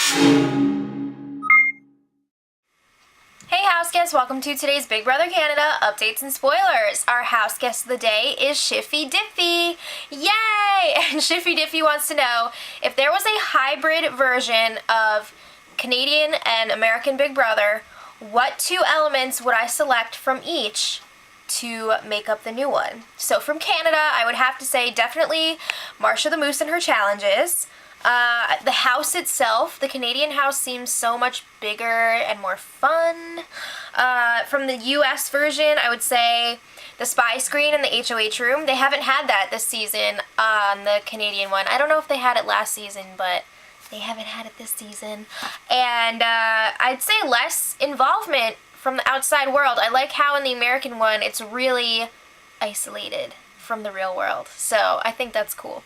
Hey house guests, welcome to today's Big Brother Canada updates and spoilers. Our house guest of the day is Shiffy Diffy. Yay! And Shiffy Diffy wants to know if there was a hybrid version of Canadian and American Big Brother, what two elements would I select from each to make up the new one? So from Canada, I would have to say definitely Marsha the Moose and her challenges. The house itself, the Canadian house, seems so much bigger and more fun. From the US version, I would say the spy screen and the HOH room. They haven't had that this season on the Canadian one. I don't know if they had it last season, but they haven't had it this season. And I'd say less involvement from the outside world. I like how in the American one it's really isolated from the real world. So I think that's cool.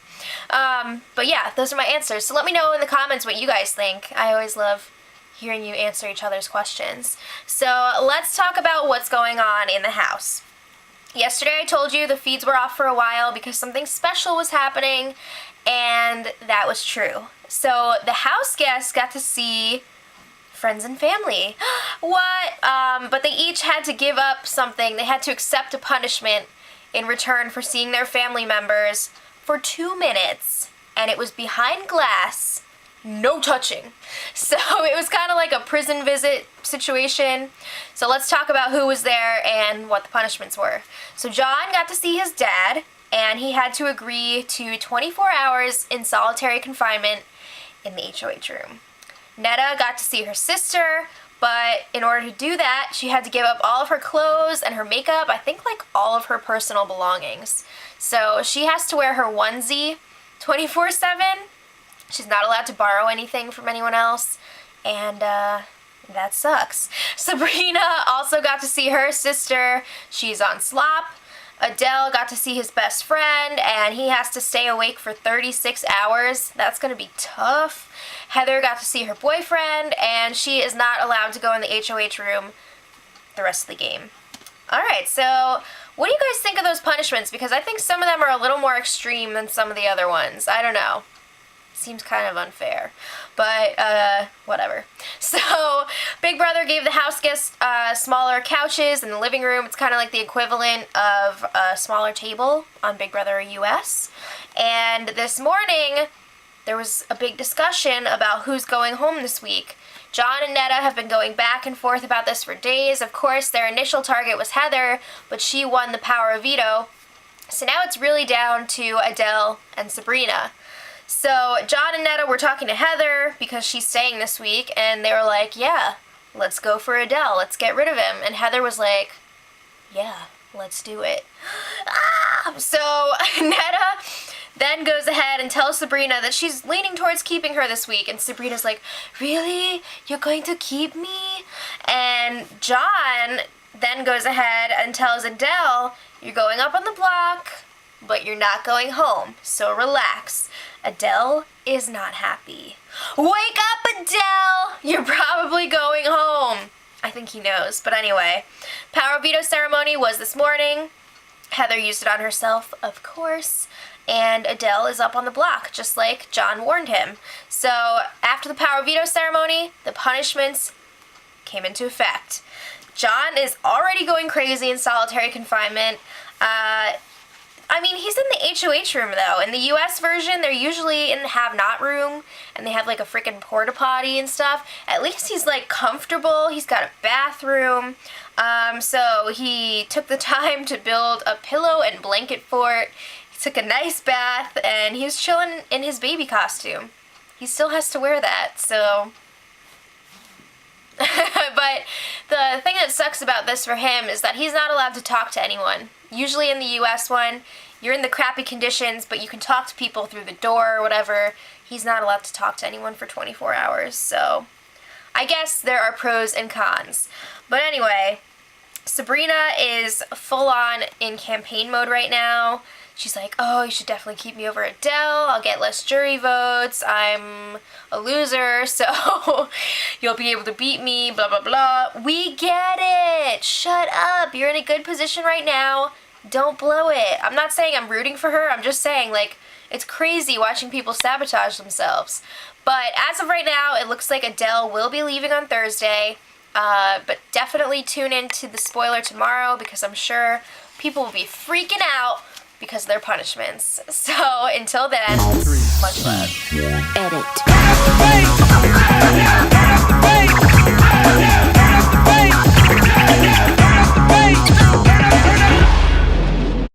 But yeah, those are my answers. So let me know in the comments what you guys think. I always love hearing you answer each other's questions. So let's talk about what's going on in the house. Yesterday I told you the feeds were off for a while because something special was happening, and that was true. So the house guests got to see friends and family. What? But they each had to give up something. They had to accept a punishment in return for seeing their family members for 2 minutes, and it was behind glass, no touching. So it was kind of like a prison visit situation. So let's talk about who was there and what the punishments were. So John got to see his dad, and he had to agree to 24 hours in solitary confinement in the HOH room. Netta got to see her sister, but in order to do that, she had to give up all of her clothes and her makeup, I think like all of her personal belongings. So she has to wear her onesie 24/7. She's not allowed to borrow anything from anyone else, and that sucks. Sabrina also got to see her sister. She's on slop. Adele got to see his best friend, and he has to stay awake for 36 hours. That's going to be tough. Heather got to see her boyfriend, and she is not allowed to go in the HOH room the rest of the game. Alright, so what do you guys think of those punishments? Because I think some of them are a little more extreme than some of the other ones. I don't know. Seems kind of unfair, but whatever. So Big Brother gave the house guests smaller couches in the living room. It's kind of like the equivalent of a smaller table on Big Brother US. And this morning there was a big discussion about who's going home this week. John and Netta have been going back and forth about this for days. Of course, their initial target was Heather, but she won the power of veto. So now it's really down to Adele and Sabrina. So John and Netta were talking to Heather because she's staying this week, and they were like, yeah, let's go for Adele. Let's get rid of him. And Heather was like, yeah, let's do it. So Netta then goes ahead and tells Sabrina that she's leaning towards keeping her this week. And Sabrina's like, really? You're going to keep me? And John then goes ahead and tells Adele, you're going up on the block, but you're not going home, so relax. Adele is not happy. Wake up, Adele! You're probably going home. I think he knows, but anyway. Power veto ceremony was this morning. Heather used it on herself, of course, and Adele is up on the block, just like John warned him. So after the power veto ceremony, the punishments came into effect. John is already going crazy in solitary confinement. I mean, he's in the HOH room, though. In the US version, they're usually in the have-not room, and they have, like, a freaking porta-potty and stuff. At least he's, like, comfortable. He's got a bathroom. So he took the time to build a pillow and blanket fort. He took a nice bath, and he was chilling in his baby costume. He still has to wear that, so... But the thing that sucks about this for him is that he's not allowed to talk to anyone. Usually in the US one, you're in the crappy conditions, but you can talk to people through the door or whatever. He's not allowed to talk to anyone for 24 hours, so I guess there are pros and cons. But anyway, Sabrina is full on in campaign mode right now. She's like, oh, you should definitely keep me over Adele. I'll get less jury votes. I'm a loser, so you'll be able to beat me, blah, blah, blah. We get it. Shut up. You're in a good position right now. Don't blow it. I'm not saying I'm rooting for her. I'm just saying, like, It's crazy watching people sabotage themselves. But as of right now, it looks like Adele will be leaving on Thursday. But definitely tune into the spoiler tomorrow because I'm sure people will be freaking out because of their punishments. So until then, much love. Edit.